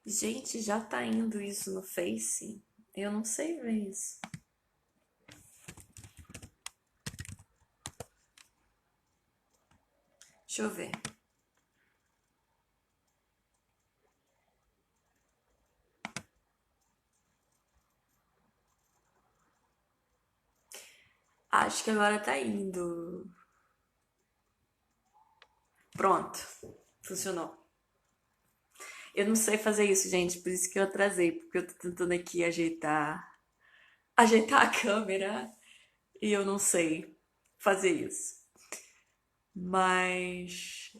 Gente, já tá indo isso no Face? Eu não sei ver isso. Deixa eu ver. Acho que agora tá indo. Pronto. Funcionou. Eu não sei fazer isso, gente, por isso que eu atrasei, porque eu tô tentando aqui ajeitar a câmera e eu não sei fazer isso. Mas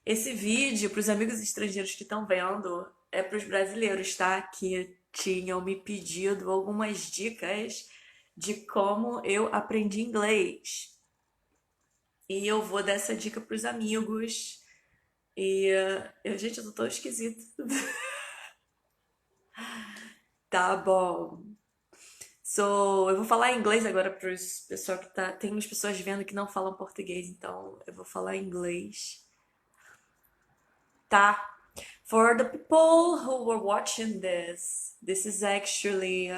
esse vídeo, para os amigos estrangeiros que estão vendo, é para os brasileiros, tá? Que tinham me pedido algumas dicas de como eu aprendi inglês. E eu vou dar essa dica para os amigos. Gente, eu tô tão esquisita. Tá bom. Eu vou falar inglês agora para os pessoal que tá. Tem umas pessoas vendo que não falam português, então eu vou falar inglês. Tá? For the people who were watching this is actually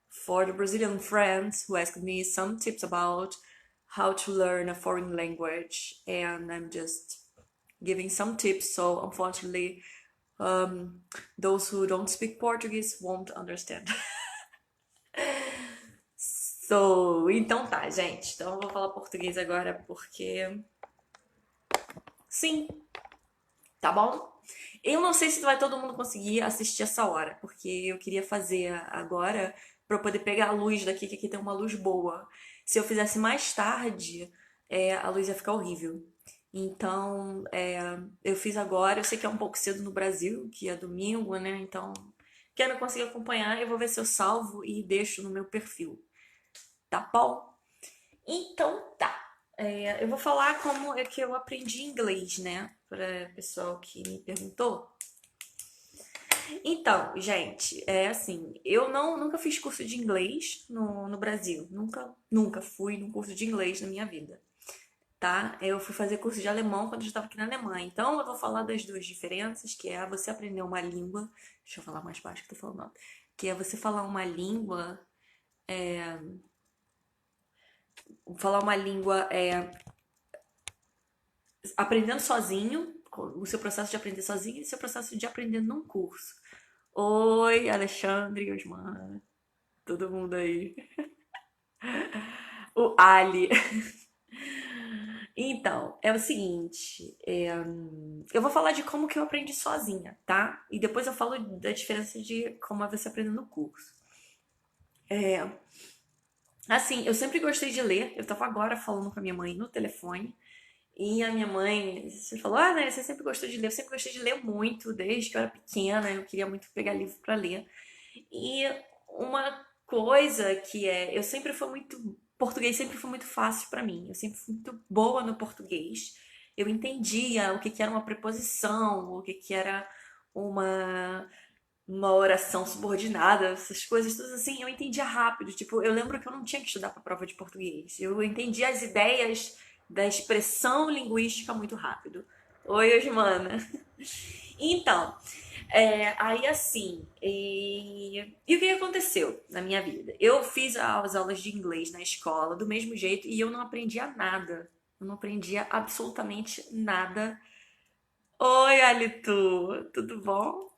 for the Brazilian friends who asked me some tips about how to learn a foreign language, and I'm just giving some tips. So, unfortunately, those who don't speak Portuguese won't understand. Então tá, gente. Então eu vou falar português agora porque sim, tá bom? Eu não sei se vai todo mundo conseguir assistir essa hora, porque eu queria fazer agora pra eu poder pegar a luz daqui, que aqui tem uma luz boa. Se eu fizesse mais tarde, a luz ia ficar horrível. Então, eu fiz agora. Eu sei que é um pouco cedo no Brasil, que é domingo, né? Então, quem não conseguir acompanhar, eu vou ver se eu salvo e deixo no meu perfil, tá bom? Então tá. Eu vou falar como é que eu aprendi inglês, né? Para pessoal que me perguntou. Então, gente, é assim, eu nunca fiz curso de inglês no Brasil. Nunca fui num curso de inglês na minha vida, tá? Eu fui fazer curso de alemão quando eu estava aqui na Alemanha. Então, eu vou falar das duas diferenças, que é você aprender uma língua. Deixa eu falar mais baixo que eu tô falando alto. Que é você falar uma língua aprendendo sozinho, o seu processo de aprender sozinho e o seu processo de aprender num curso. Oi, Alexandre, Osmar, todo mundo aí. O Ali. Então, é o seguinte, eu vou falar de como que eu aprendi sozinha, tá? E depois eu falo da diferença de como é você aprender no curso. Assim, eu sempre gostei de ler. Eu tava agora falando com a minha mãe no telefone. E a minha mãe, você falou, né, você sempre gostou de ler. Eu sempre gostei de ler muito, desde que eu era pequena. Eu queria muito pegar livro pra ler. E uma coisa que eu sempre fui muito, português sempre foi muito fácil pra mim. Eu sempre fui muito boa no português. Eu entendia o que que era uma preposição, o que que era uma uma oração subordinada, essas coisas todas assim, eu entendia rápido. Tipo, eu lembro que eu não tinha que estudar para prova de português. Eu entendia as ideias da expressão linguística muito rápido. Oi, Osmana. Então, aí assim, e o que aconteceu na minha vida? Eu fiz as aulas de inglês na escola do mesmo jeito e eu não aprendia nada. Eu não aprendia absolutamente nada. Oi, Alitu, tudo bom?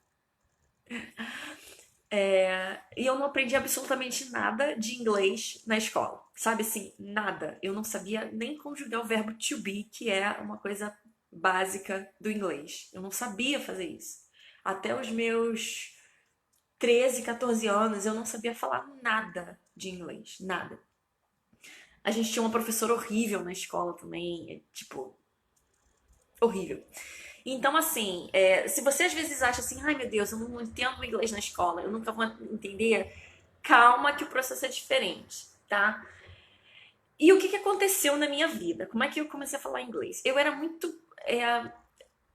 E eu não aprendi absolutamente nada de inglês na escola. Sabe assim, nada. Eu não sabia nem conjugar o verbo to be, que é uma coisa básica do inglês. Eu não sabia fazer isso. Até os meus 13, 14 anos, eu não sabia falar nada de inglês. Nada. A gente tinha uma professora horrível na escola também. Tipo, horrível. Então, assim, se você às vezes acha assim, ai meu Deus, eu não entendo inglês na escola, eu nunca vou entender, calma que o processo é diferente, tá? E o que aconteceu na minha vida? Como é que eu comecei a falar inglês? Eu era muito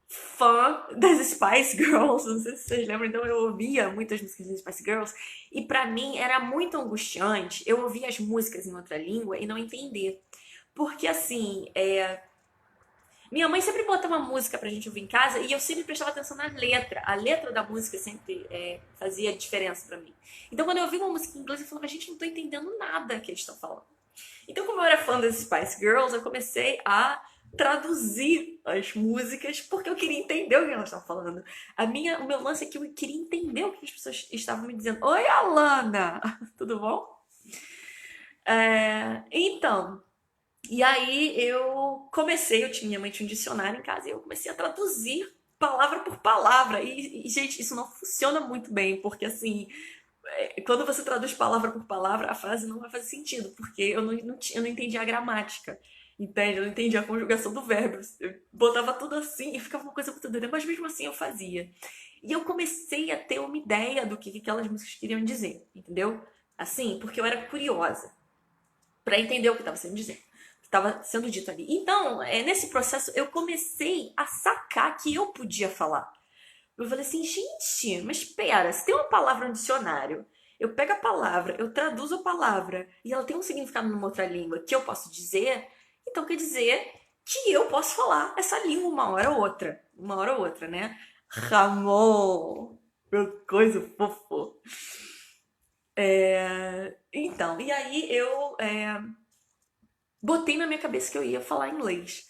fã das Spice Girls, não sei se vocês lembram, então eu ouvia muitas músicas das Spice Girls, e pra mim era muito angustiante eu ouvir as músicas em outra língua e não entender. Porque assim, Minha mãe sempre botava música pra gente ouvir em casa e eu sempre prestava atenção na letra. A letra da música sempre fazia diferença pra mim. Então quando eu ouvia uma música em inglês, eu falava, gente, não tô entendendo nada que eles estão falando. Então, como eu era fã das Spice Girls, eu comecei a traduzir as músicas porque eu queria entender o que elas estavam falando. O meu lance é que eu queria entender o que as pessoas estavam me dizendo. Oi, Alana! Tudo bom? Então, e aí eu tinha minha mãe tinha um dicionário em casa e eu comecei a traduzir palavra por palavra. Gente, isso não funciona muito bem, porque assim, quando você traduz palavra por palavra, a frase não vai fazer sentido, porque eu não entendi a gramática. Entende? Eu não entendi a conjugação do verbo. Eu botava tudo assim e ficava uma coisa muito doida, mas mesmo assim eu fazia. E eu comecei a ter uma ideia do que aquelas músicas queriam dizer, entendeu? Assim, porque eu era curiosa para entender o que estava sendo dito, estava sendo dito ali. Então, nesse processo, eu comecei a sacar que eu podia falar. Eu falei assim, gente, mas espera, se tem uma palavra no dicionário, eu pego a palavra, eu traduzo a palavra e ela tem um significado numa outra língua que eu posso dizer, então quer dizer que eu posso falar essa língua uma hora ou outra, né? Ramon, meu coisa fofo. Então, e aí eu botei na minha cabeça que eu ia falar inglês.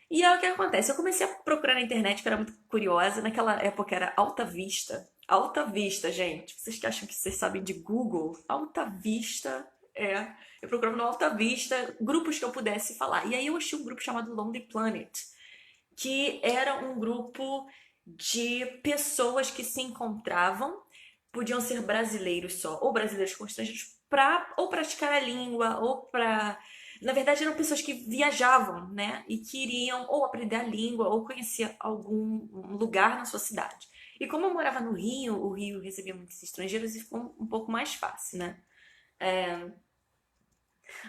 E aí o que acontece? Eu comecei a procurar na internet, que eu era muito curiosa. Naquela época era Alta Vista. Alta Vista, gente. Vocês que acham que vocês sabem de Google? Alta Vista é. Eu procurava no Alta Vista grupos que eu pudesse falar. E aí eu achei um grupo chamado Lonely Planet, que era um grupo de pessoas que se encontravam, podiam ser brasileiros só, ou brasileiros com estrangeiros, para ou praticar a língua, ou para. Na verdade, eram pessoas que viajavam, né? E queriam ou aprender a língua, ou conhecer algum lugar na sua cidade. E como eu morava no Rio, o Rio recebia muitos estrangeiros e ficou um pouco mais fácil, né?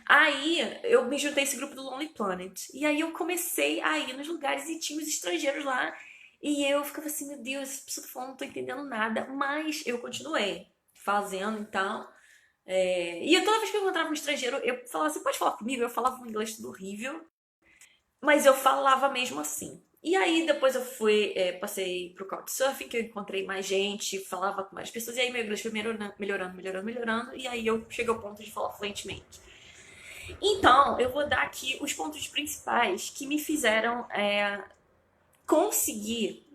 Aí eu me juntei a esse grupo do Lonely Planet. E aí eu comecei a ir nos lugares e tinha os estrangeiros lá. E eu ficava assim, meu Deus, essa pessoa tá falando, não tô entendendo nada. Mas eu continuei fazendo então. E toda vez que eu encontrava um estrangeiro, eu falava assim, pode falar comigo? Eu falava um inglês tudo horrível, mas eu falava mesmo assim. E aí depois eu passei pro Couchsurfing, que eu encontrei mais gente, falava com mais pessoas, e aí meu inglês foi melhorando, melhorando, melhorando, melhorando, e aí eu cheguei ao ponto de falar fluentemente. Então, eu vou dar aqui os pontos principais que me fizeram conseguir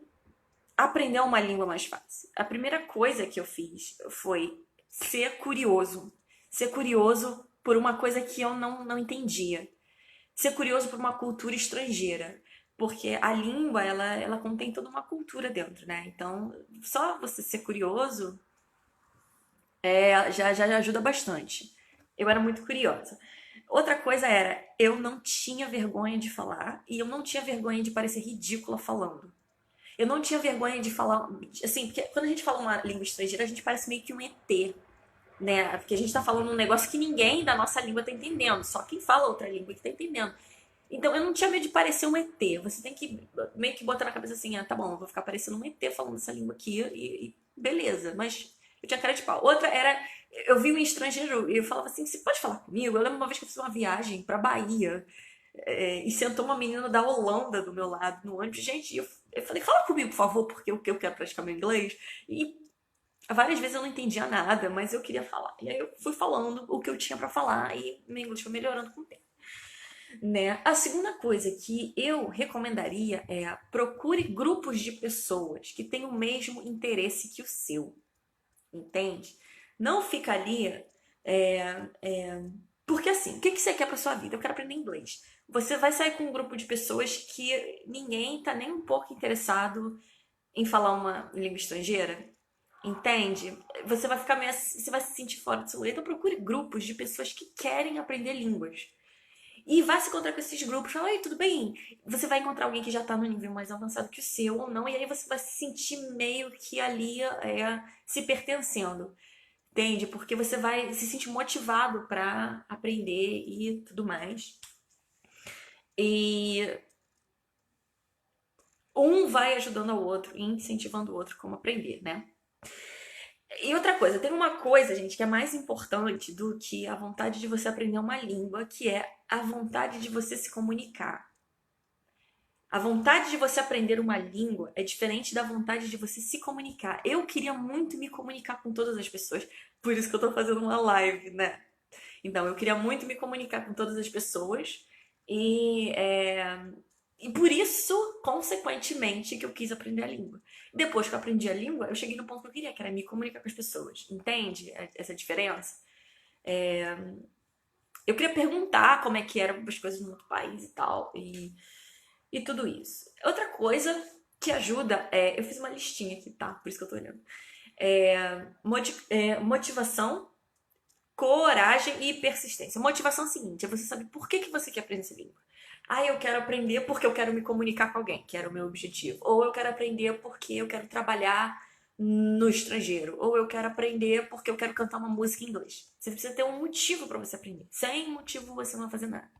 aprender uma língua mais fácil. A primeira coisa que eu fiz foi ser curioso. Ser curioso por uma coisa que eu não entendia. Ser curioso por uma cultura estrangeira. Porque a língua, ela contém toda uma cultura dentro, né? Então, só você ser curioso já ajuda bastante. Eu era muito curiosa. Outra coisa era, eu não tinha vergonha de falar e eu não tinha vergonha de parecer ridícula falando. Eu não tinha vergonha de falar, assim, porque quando a gente fala uma língua estrangeira, a gente parece meio que um ET, né? Porque a gente tá falando um negócio que ninguém da nossa língua tá entendendo, só quem fala outra língua que tá entendendo. Então eu não tinha medo de parecer um ET. Você tem que meio que botar na cabeça assim, tá bom, eu vou ficar parecendo um ET falando essa língua aqui e beleza. Mas eu tinha cara de pau. Outra era, eu vi um estrangeiro e eu falava assim, você pode falar comigo? Eu lembro uma vez que eu fiz uma viagem pra Bahia e sentou uma menina da Holanda do meu lado no ônibus. Gente, eu falei, fala comigo, por favor, porque eu quero praticar meu inglês. E várias vezes eu não entendia nada, mas eu queria falar. E aí eu fui falando o que eu tinha pra falar e meu inglês foi melhorando com o tempo. Né? A segunda coisa que eu recomendaria é procure grupos de pessoas que têm o mesmo interesse que o seu, entende? Não fica ali, porque assim, o que você quer para sua vida? Eu quero aprender inglês. Você vai sair com um grupo de pessoas que ninguém tá nem um pouco interessado em falar uma língua estrangeira, entende? Você vai ficar meio, você vai se sentir fora do seu lugar. Então procure grupos de pessoas que querem aprender línguas. E vai se encontrar com esses grupos, fala, oi, tudo bem? Você vai encontrar alguém que já tá no nível mais avançado que o seu ou não, e aí você vai se sentir meio que ali se pertencendo, entende? Porque você vai se sentir motivado pra aprender e tudo mais. E um vai ajudando ao outro e incentivando o outro como aprender, né? E outra coisa, tem uma coisa, gente, que é mais importante do que a vontade de você aprender uma língua, que é a vontade de você se comunicar. A vontade de você aprender uma língua é diferente da vontade de você se comunicar. Eu queria muito me comunicar com todas as pessoas, por isso que eu tô fazendo uma live, né? Então, eu queria muito me comunicar com todas as pessoas e por isso, consequentemente, que eu quis aprender a língua. Depois que eu aprendi a língua, eu cheguei no ponto que eu queria, que era me comunicar com as pessoas. Entende essa diferença? Eu queria perguntar como é que eram as coisas no outro país e tal, e tudo isso. Outra coisa que ajuda é. Eu fiz uma listinha aqui, tá? Por isso que eu tô olhando. Motivação, coragem e persistência. Motivação é o seguinte: é você saber por que você quer aprender essa língua. Ah, eu quero aprender porque eu quero me comunicar com alguém, que era o meu objetivo. Ou eu quero aprender porque eu quero trabalhar no estrangeiro. Ou eu quero aprender porque eu quero cantar uma música em inglês. Você precisa ter um motivo para você aprender. Sem motivo você não vai fazer nada.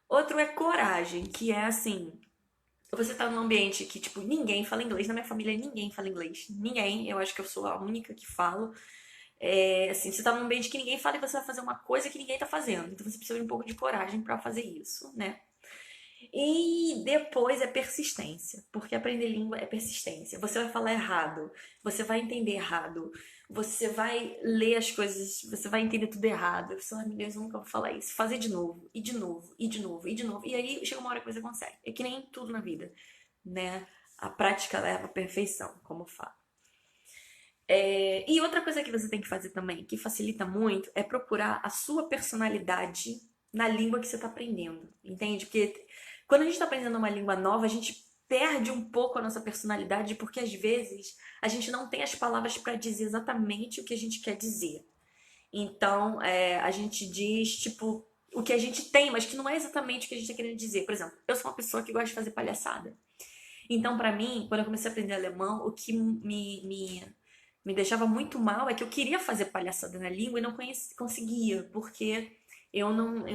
Outro é coragem, que é assim, você tá num ambiente que, tipo, ninguém fala inglês. Na minha família, ninguém fala inglês. Ninguém. Eu acho que eu sou a única que falo. Assim, você tá num ambiente que ninguém fala e você vai fazer uma coisa que ninguém tá fazendo. Então você precisa de um pouco de coragem pra fazer isso, né? E depois é persistência, porque aprender língua é persistência. Você vai falar errado, você vai entender errado, você vai ler as coisas, você vai entender tudo errado. Você fala, meu Deus, eu nunca vou falar isso. Fazer de novo, e de novo, e de novo, e de novo. E aí chega uma hora que você consegue. É que nem tudo na vida, né? A prática leva à perfeição, como fala. E outra coisa que você tem que fazer também, que facilita muito, é procurar a sua personalidade na língua que você está aprendendo, entende? Porque quando a gente está aprendendo uma língua nova, a gente perde um pouco a nossa personalidade, porque às vezes a gente não tem as palavras para dizer exatamente o que a gente quer dizer. Então, a gente diz, tipo, o que a gente tem, mas que não é exatamente o que a gente está querendo dizer. Por exemplo, eu sou uma pessoa que gosta de fazer palhaçada. Então, para mim, quando eu comecei a aprender alemão, o que me deixava muito mal é que eu queria fazer palhaçada na língua e não conseguia, porque eu não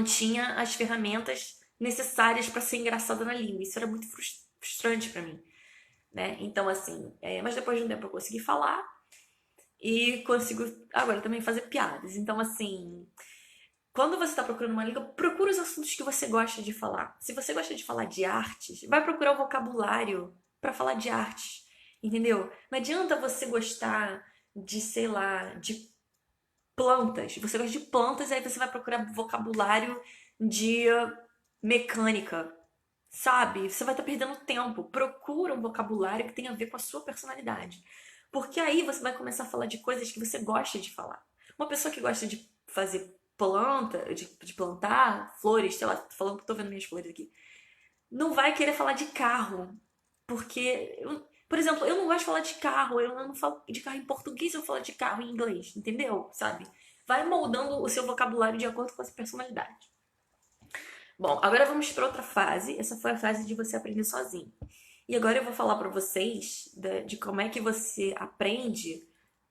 tinha as ferramentas necessárias para ser engraçada na língua. Isso era muito frustrante para mim, né? Então, assim, mas depois de um tempo eu consegui falar e consigo agora também fazer piadas. Então, assim, quando você está procurando uma língua, procura os assuntos que você gosta de falar. Se você gosta de falar de artes, vai procurar o vocabulário para falar de artes, entendeu? Não adianta você gostar de, sei lá, de plantas. Você gosta de plantas, aí você vai procurar vocabulário de mecânica, sabe? Você vai estar perdendo tempo. Procura um vocabulário que tenha a ver com a sua personalidade. Porque aí você vai começar a falar de coisas que você gosta de falar. Uma pessoa que gosta de fazer planta, de plantar flores, sei lá, tô falando que tô vendo minhas flores aqui, não vai querer falar de carro. Porque, por exemplo, eu não gosto de falar de carro, eu não falo de carro em português, eu falo de carro em inglês, entendeu? Sabe? Vai moldando o seu vocabulário de acordo com a sua personalidade. Bom, agora vamos para outra fase. Essa foi a fase de você aprender sozinho. E agora eu vou falar para vocês de como é que você aprende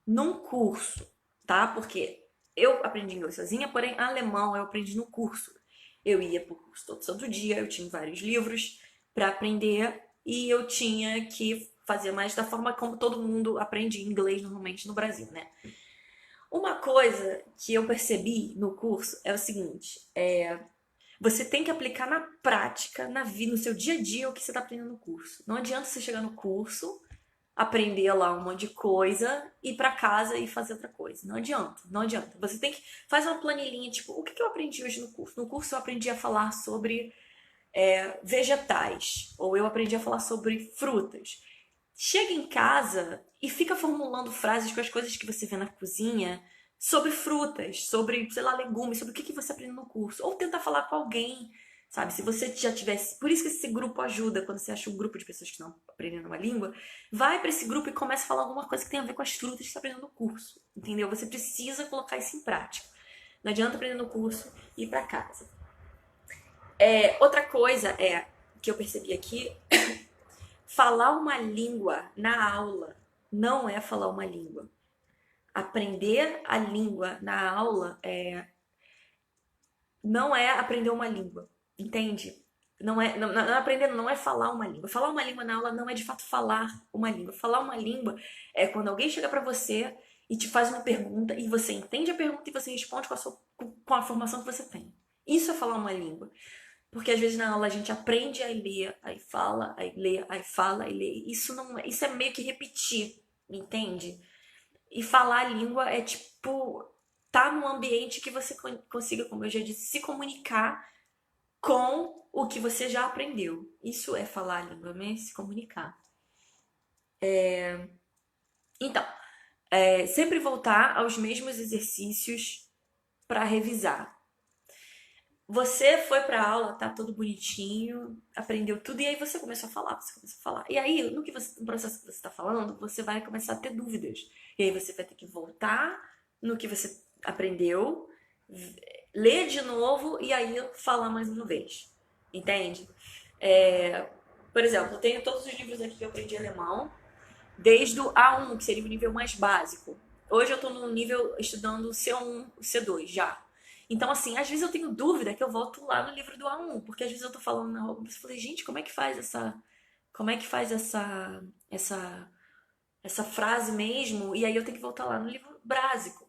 num curso, tá? Porque eu aprendi inglês sozinha, porém alemão eu aprendi no curso. Eu ia pro curso todo santo dia, eu tinha vários livros para aprender e eu tinha que fazer mais da forma como todo mundo aprende inglês normalmente no Brasil, né? Uma coisa que eu percebi no curso é o seguinte: você tem que aplicar na prática, na vida, no seu dia a dia, o que você está aprendendo no curso. Não adianta você chegar no curso, aprender lá um monte de coisa, ir para casa e fazer outra coisa. Não adianta, não adianta. Você tem que fazer uma planilhinha, tipo, o que eu aprendi hoje no curso? No curso eu aprendi a falar sobre vegetais, ou eu aprendi a falar sobre frutas. Chega em casa e fica formulando frases com as coisas que você vê na cozinha sobre frutas, sobre, sei lá, legumes, sobre o que você aprendeu no curso. Ou tentar falar com alguém, sabe? Se você já tivesse. Por isso que esse grupo ajuda, quando você acha um grupo de pessoas que estão aprendendo uma língua, vai para esse grupo e começa a falar alguma coisa que tem a ver com as frutas que você está aprendendo no curso. Entendeu? Você precisa colocar isso em prática. Não adianta aprender no curso e ir para casa. Outra coisa que eu percebi aqui, falar uma língua na aula não é falar uma língua. Aprender a língua na aula não é aprender uma língua, entende? Não aprender não é falar uma língua. Falar uma língua na aula não é de fato falar uma língua. Falar uma língua é quando alguém chega pra você e te faz uma pergunta e você entende a pergunta e você responde com a formação que você tem. Isso é falar uma língua. Porque às vezes na aula a gente aprende a ler, aí fala, aí lê, aí fala, aí lê. Isso não, isso é meio que repetir, entende? E falar a língua é tipo tá num ambiente que você consiga, como eu já disse, se comunicar com o que você já aprendeu. Isso é falar a língua, né? Se comunicar. Então, sempre voltar aos mesmos exercícios para revisar. Você foi pra aula, tá tudo bonitinho, aprendeu tudo, e aí você começou a falar, você começou a falar. E aí, no processo que você está falando, você vai começar a ter dúvidas. E aí você vai ter que voltar no que você aprendeu, ler de novo e aí falar mais uma vez. Entende? É, por exemplo, eu tenho todos os livros aqui que eu aprendi alemão, desde o A1, que seria o nível mais básico. Hoje eu tô no nível estudando o C1, o C2 já. Então, assim, às vezes eu tenho dúvida que eu volto lá no livro do A1, porque às vezes eu tô falando na aula, eu falei, gente, como é que faz essa frase mesmo? E aí eu tenho que voltar lá no livro básico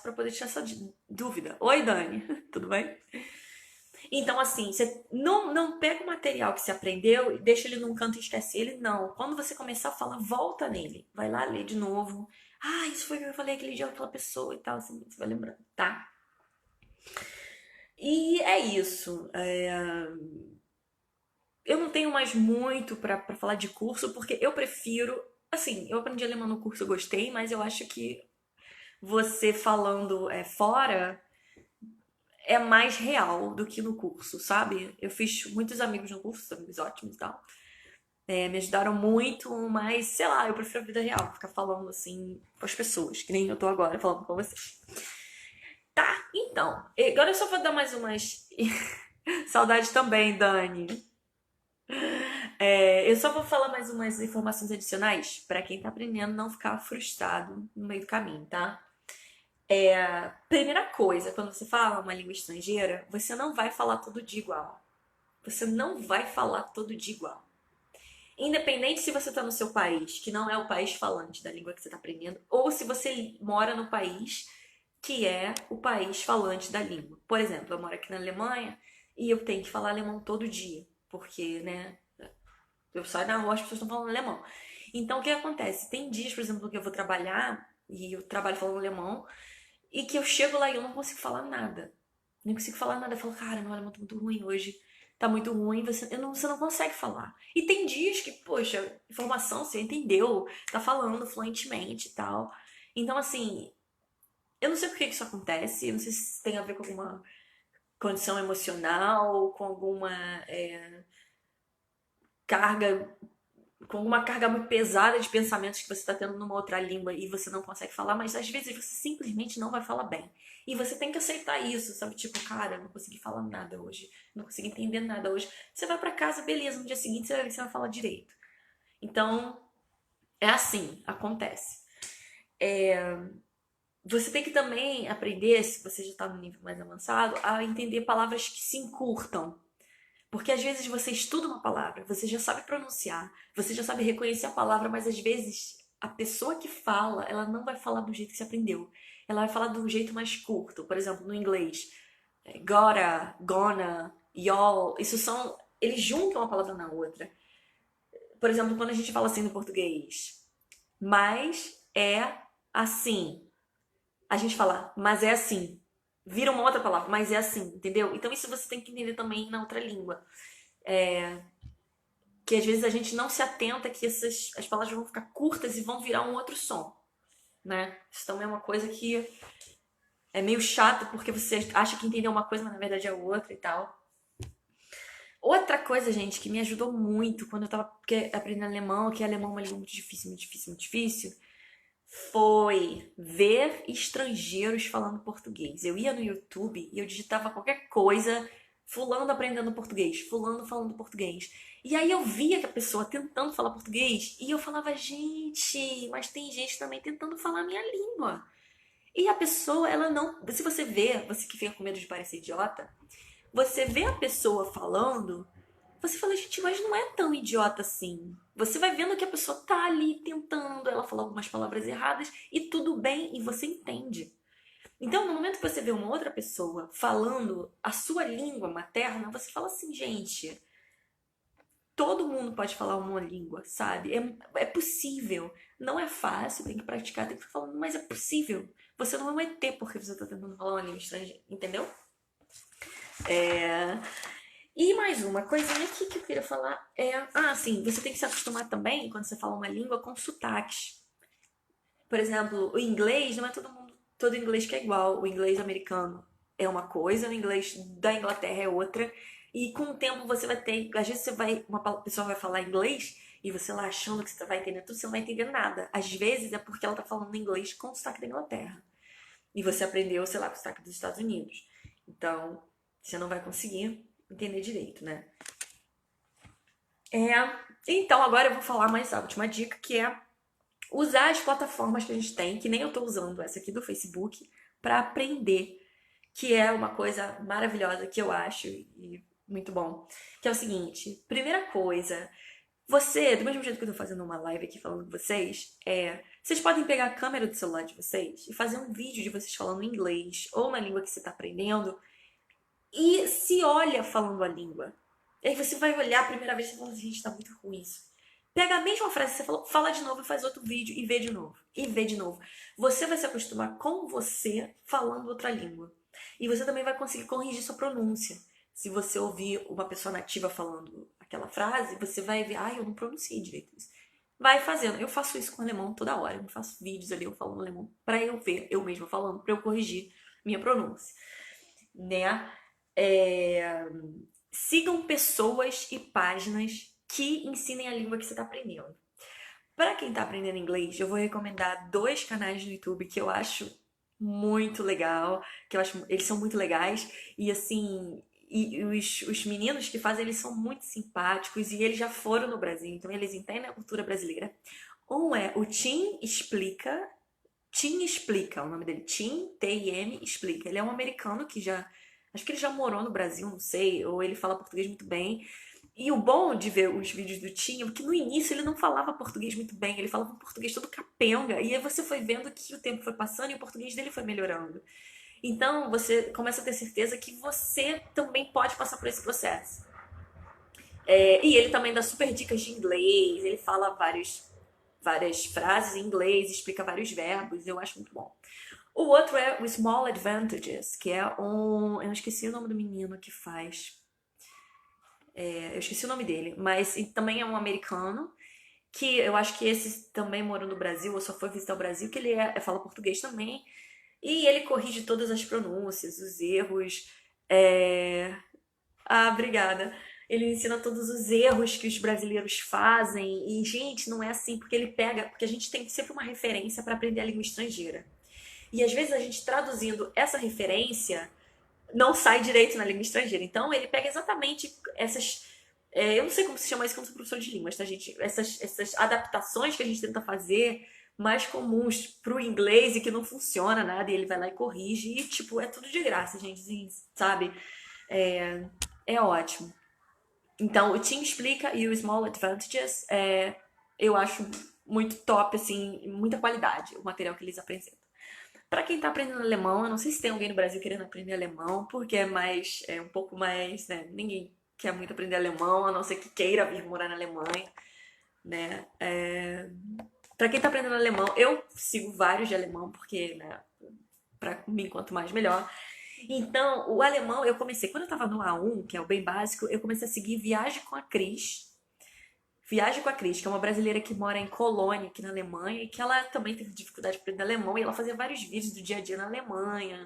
para poder tirar essa dúvida. Oi, Dani, tudo bem? Então, assim, você não pega o material que você aprendeu e deixa ele num canto e esquece ele, não. Quando você começar a falar, volta nele. Vai lá ler de novo. Ah, isso foi o que eu falei aquele dia com aquela pessoa e tal. Você vai lembrando, tá? E é isso. Eu não tenho mais muito pra falar de curso, porque eu prefiro. Assim, eu aprendi alemão no curso, eu gostei, mas eu acho que você falando fora é mais real do que no curso, sabe? Eu fiz muitos amigos no curso, amigos ótimos e tal. Me ajudaram muito, mas sei lá, eu prefiro a vida real, ficar falando assim com as pessoas, que nem eu tô agora falando com vocês. Tá, então, agora eu só vou dar mais umas. Saudade também, Dani. Eu só vou falar mais umas informações adicionais pra quem tá aprendendo não ficar frustrado no meio do caminho, tá? Primeira coisa, quando você fala uma língua estrangeira, você não vai falar todo dia igual. Você não vai falar todo dia igual. Independente se você está no seu país, que não é o país falante da língua que você está aprendendo, ou se você mora no país que é o país falante da língua. Por exemplo, eu moro aqui na Alemanha e eu tenho que falar alemão todo dia, porque, né, eu saio na rua, as pessoas estão falando alemão. Então, o que acontece? Tem dias, por exemplo, que eu vou trabalhar e eu trabalho falando alemão e que eu chego lá e eu não consigo falar nada. Nem consigo falar nada. Eu falo, cara, meu alemão tá muito ruim hoje. Tá muito ruim, você não consegue falar. E tem dias que, poxa, informação, você entendeu, tá falando fluentemente e tal. Então, assim, eu não sei por que isso acontece, eu não sei se tem a ver com alguma condição emocional, com alguma carga, com alguma carga muito pesada de pensamentos que você está tendo numa outra língua e você não consegue falar, mas às vezes você simplesmente não vai falar bem. E você tem que aceitar isso, sabe? Tipo, cara, eu não consegui falar nada hoje, não consegui entender nada hoje. Você vai pra casa, beleza, no dia seguinte você vai falar direito. Então, é assim, acontece. Você tem que também aprender, se você já está no nível mais avançado, a entender palavras que se encurtam. Porque às vezes você estuda uma palavra, você já sabe pronunciar, você já sabe reconhecer a palavra, mas às vezes a pessoa que fala, ela não vai falar do jeito que você aprendeu. Ela vai falar de um jeito mais curto. Por exemplo, no inglês, gotta, gonna, y'all, isso são. Eles juntam uma palavra na outra. Por exemplo, quando a gente fala assim no português, mas é assim. A gente fala, mas é assim. Vira uma outra palavra, mas é assim, entendeu? Então isso você tem que entender também na outra língua. Que às vezes a gente não se atenta que as palavras vão ficar curtas e vão virar um outro som, né? Isso também é uma coisa que é meio chato porque você acha que entendeu uma coisa, mas na verdade é outra e tal. Outra coisa, gente, que me ajudou muito quando eu tava aprendendo alemão, que alemão é uma língua muito difícil, muito difícil, muito difícil, foi ver estrangeiros falando português. Eu ia no YouTube e eu digitava qualquer coisa, fulano aprendendo português, fulano falando português. E aí eu via que a pessoa tentando falar português e eu falava, gente, mas tem gente também tentando falar a minha língua. E a pessoa, ela não. Se você vê, você que fica com medo de parecer idiota, você vê a pessoa falando, você fala, gente, mas não é tão idiota assim. Você vai vendo que a pessoa tá ali tentando, ela fala algumas palavras erradas e tudo bem, e você entende. Então, no momento que você vê uma outra pessoa falando a sua língua materna, você fala assim, gente, todo mundo pode falar uma língua, sabe? É possível. Não é fácil, tem que praticar, tem que ficar falando, mas é possível. Você não é um ET porque você está tentando falar uma língua estrangeira, entendeu? É... E mais uma coisinha aqui que eu queria falar é... Ah, sim, você tem que se acostumar também, quando você fala uma língua, com sotaques. Por exemplo, o inglês, não é todo mundo, todo inglês que é igual. O inglês americano é uma coisa, o inglês da Inglaterra é outra. E com o tempo você vai ter, às vezes uma pessoa vai falar inglês e você lá achando que você vai entender tudo, você não vai entender nada. Às vezes é porque ela tá falando inglês com o sotaque da Inglaterra. E você aprendeu, sei lá, com o sotaque dos Estados Unidos. Então, você não vai conseguir entender direito, né? É, então agora eu vou falar mais a última dica, que é usar as plataformas que a gente tem, que nem eu tô usando essa aqui do Facebook, para aprender, que é uma coisa maravilhosa que eu acho e muito bom. Que é o seguinte, primeira coisa, você, do mesmo jeito que eu tô fazendo uma live aqui falando com vocês, vocês podem pegar a câmera do celular de vocês e fazer um vídeo de vocês falando inglês ou na língua que você tá aprendendo e se olha falando a língua. E aí você vai olhar a primeira vez e fala, gente, tá muito ruim isso. Pega a mesma frase que você falou, fala de novo e faz outro vídeo e vê de novo. E vê de novo. Você vai se acostumar com você falando outra língua. E você também vai conseguir corrigir sua pronúncia. Se você ouvir uma pessoa nativa falando aquela frase, você vai ver, eu não pronunciei direito isso. Vai fazendo. Eu faço isso com alemão toda hora. Eu faço vídeos ali eu falando alemão pra eu ver, eu mesma falando, pra eu corrigir minha pronúncia. Né? É, sigam pessoas e páginas que ensinem a língua que você está aprendendo. Para quem está aprendendo inglês, eu vou recomendar dois canais no YouTube que eu acho muito legal, que eu acho eles são muito legais e assim, e os meninos que fazem eles são muito simpáticos e eles já foram no Brasil, então eles entendem a cultura brasileira. Um é o Tim Explica, o nome dele, Tim, T-I-M, Explica. Ele é um americano que já, acho que ele já morou no Brasil, não sei, ou ele fala português muito bem. E o bom de ver os vídeos do Tim é que no início ele não falava português muito bem, ele falava um português todo capenga. E aí você foi vendo que o tempo foi passando e o português dele foi melhorando. Então você começa a ter certeza que você também pode passar por esse processo. E ele também dá super dicas de inglês, ele fala várias frases em inglês, explica vários verbos, eu acho muito bom. O outro é o Small Advantages, que é um. Eu esqueci o nome do menino que faz. Eu esqueci o nome dele, mas também é um americano, que eu acho que esse também morou no Brasil, ou só foi visitar o Brasil, que ele fala português também. E ele corrige todas as pronúncias, os erros. Obrigada. Ele ensina todos os erros que os brasileiros fazem. E, gente, não é assim, porque ele pega. Porque a gente tem sempre uma referência para aprender a língua estrangeira. E às vezes a gente traduzindo essa referência não sai direito na língua estrangeira. Então ele pega exatamente essas. Eu não sei como se chama isso, que eu não sou professor de línguas, tá, gente? Essas adaptações que a gente tenta fazer mais comuns pro inglês e que não funciona nada, e ele vai lá e corrige. E, tipo, é tudo de graça, gente, assim, sabe? É ótimo. Então, o Tim Explica e o Small Advantages, eu acho muito top, assim, muita qualidade o material que eles apresentam. Para quem tá aprendendo alemão, eu não sei se tem alguém no Brasil querendo aprender alemão, porque é um pouco mais, né? Ninguém quer muito aprender alemão, a não ser que queira vir morar na Alemanha, né? Para quem tá aprendendo alemão, eu sigo vários de alemão, porque, né, para mim, quanto mais melhor. Então, o alemão, eu comecei, quando eu tava no A1, que é o bem básico, eu comecei a seguir Viagem com a Cris. Viagem com a Cris, que é uma brasileira que mora em Colônia, aqui na Alemanha, e que ela também teve dificuldade de aprender alemão, e ela fazia vários vídeos do dia a dia na Alemanha,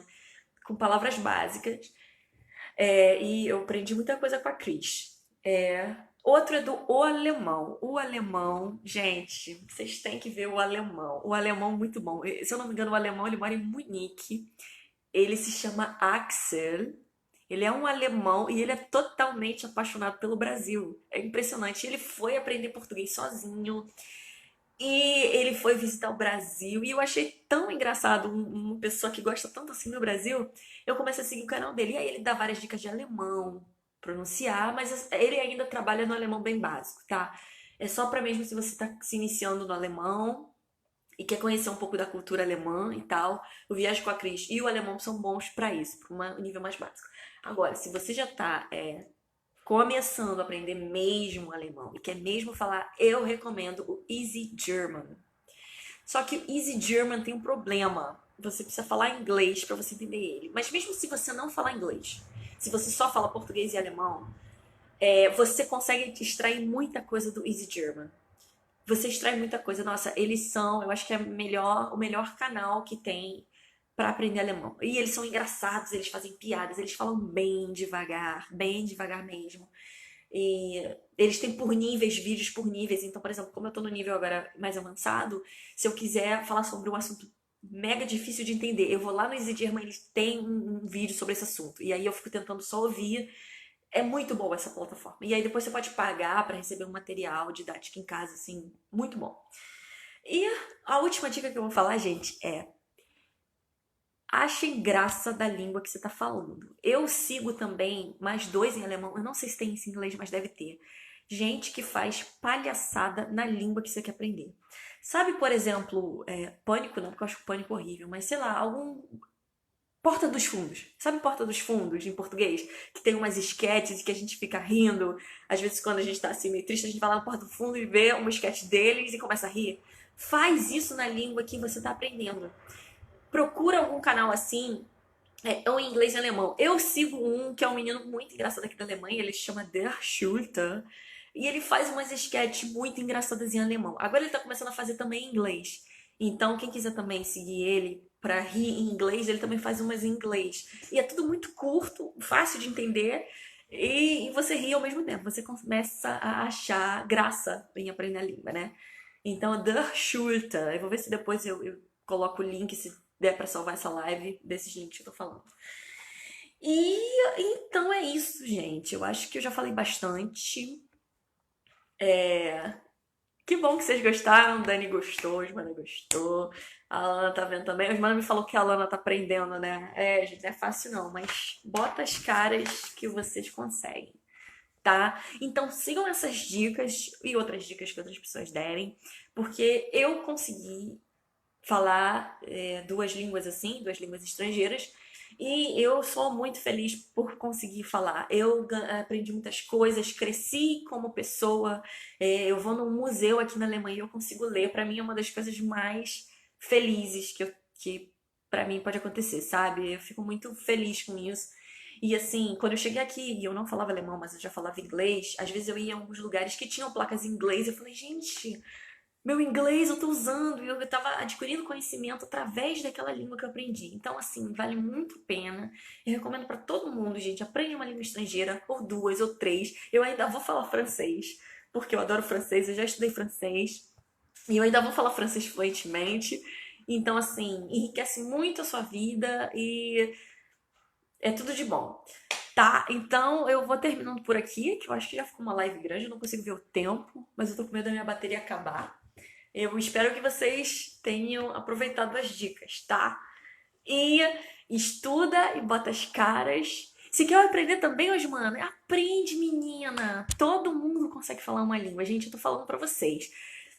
com palavras básicas. E eu aprendi muita coisa com a Cris. Outro é do O Alemão. O Alemão, gente, vocês têm que ver o Alemão. O Alemão muito bom. Se eu não me engano, o Alemão ele mora em Munique. Ele se chama Axel. Ele é um alemão e ele é totalmente apaixonado pelo Brasil. É impressionante. Ele foi aprender português sozinho e ele foi visitar o Brasil. E eu achei tão engraçado uma pessoa que gosta tanto assim do Brasil. Eu comecei a seguir o canal dele. E aí ele dá várias dicas de alemão, pronunciar, mas ele ainda trabalha no alemão bem básico, tá? É só pra mesmo se você tá se iniciando no alemão. e quer conhecer um pouco da cultura alemã e tal, o Viagem com a Cris e o alemão são bons para isso, para um nível mais básico. Agora, se você já tá começando a aprender mesmo alemão e quer mesmo falar, eu recomendo o Easy German. Só que o Easy German tem um problema. Você precisa falar inglês para você entender ele. Mas mesmo se você não falar inglês, se você só fala português e alemão, você consegue extrair muita coisa do Easy German. Você extrai muita coisa. Nossa, eles são, eu acho que é o melhor canal que tem para aprender alemão. E eles são engraçados, eles fazem piadas, eles falam bem devagar mesmo. E eles têm por níveis, vídeos por níveis. Então, por exemplo, como eu tô no nível agora mais avançado, se eu quiser falar sobre um assunto mega difícil de entender, eu vou lá no Easy German, eles têm um vídeo sobre esse assunto. E aí eu fico tentando só ouvir. É muito boa essa plataforma. E aí depois você pode pagar para receber um material didático em casa, assim, muito bom. E a última dica que eu vou falar, gente, é: achem graça da língua que você está falando. Eu sigo também mais dois em alemão. Eu não sei se tem isso em inglês, mas deve ter. Gente que faz palhaçada na língua que você quer aprender. Sabe, por exemplo, Pânico não, porque eu acho o Pânico horrível, mas sei lá, algum Porta dos Fundos. Sabe Porta dos Fundos em português? Que tem umas esquetes que a gente fica rindo. Às vezes, quando a gente tá assim meio triste, a gente vai lá no Porta do Fundo e vê uma esquete deles e começa a rir. Faz isso na língua que você tá aprendendo. Procura algum canal assim, ou em inglês e alemão. Eu sigo um que é um menino muito engraçado aqui da Alemanha, ele se chama Der Schulte. E ele faz umas sketches muito engraçadas em alemão. Agora ele tá começando a fazer também em inglês. Então, quem quiser também seguir ele pra rir em inglês, ele também faz umas em inglês. E é tudo muito curto, fácil de entender. E você ri ao mesmo tempo. Você começa a achar graça em aprender a língua, né? Então, Der Schulte. Eu vou ver se depois eu coloco o link, se der pra salvar essa live, desses links que eu tô falando. E então é isso, gente. Eu acho que eu já falei bastante. Que bom que vocês gostaram. Dani gostou, Osmana gostou. A Alana tá vendo também. A Osmana me falou que a Alana tá aprendendo, né? Gente, não é fácil não, mas bota as caras que vocês conseguem, tá? Então sigam essas dicas e outras dicas que outras pessoas derem, porque eu consegui falar duas línguas assim, duas línguas estrangeiras, e eu sou muito feliz por conseguir falar. Eu aprendi muitas coisas, cresci como pessoa. Eu vou num museu aqui na Alemanha e eu consigo ler. Para mim é uma das coisas mais felizes que para mim pode acontecer, sabe? Eu fico muito feliz com isso. E assim, quando eu cheguei aqui e eu não falava alemão, mas eu já falava inglês, às vezes eu ia em alguns lugares que tinham placas em inglês e eu falei, gente, meu inglês eu tô usando e eu tava adquirindo conhecimento através daquela língua que eu aprendi. Então, assim, vale muito a pena. Eu recomendo pra todo mundo, gente, aprende uma língua estrangeira, ou duas, ou três. Eu ainda vou falar francês, porque eu adoro francês, eu já estudei francês. E eu ainda vou falar francês fluentemente. Então, assim, enriquece muito a sua vida e é tudo de bom. Tá, então eu vou terminando por aqui, que eu acho que já ficou uma live grande, eu não consigo ver o tempo, mas eu tô com medo da minha bateria acabar. Eu espero que vocês tenham aproveitado as dicas, tá? E estuda e bota as caras. Se quer aprender também, Osmana, aprende, menina. Todo mundo consegue falar uma língua. Gente, eu tô falando pra vocês,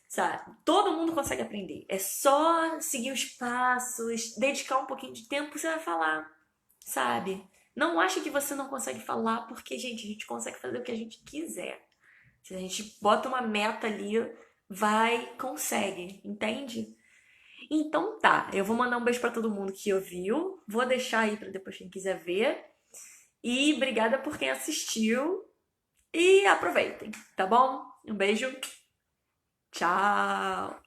sabe? Todo mundo consegue aprender. É só seguir os passos, dedicar um pouquinho de tempo, você vai falar, sabe? Não acha que você não consegue falar, porque, gente, a gente consegue fazer o que a gente quiser. Se a gente bota uma meta ali, vai, consegue, entende? Então tá, eu vou mandar um beijo pra todo mundo que ouviu, vou deixar aí pra depois quem quiser ver. E obrigada por quem assistiu e aproveitem, tá bom? Um beijo, tchau!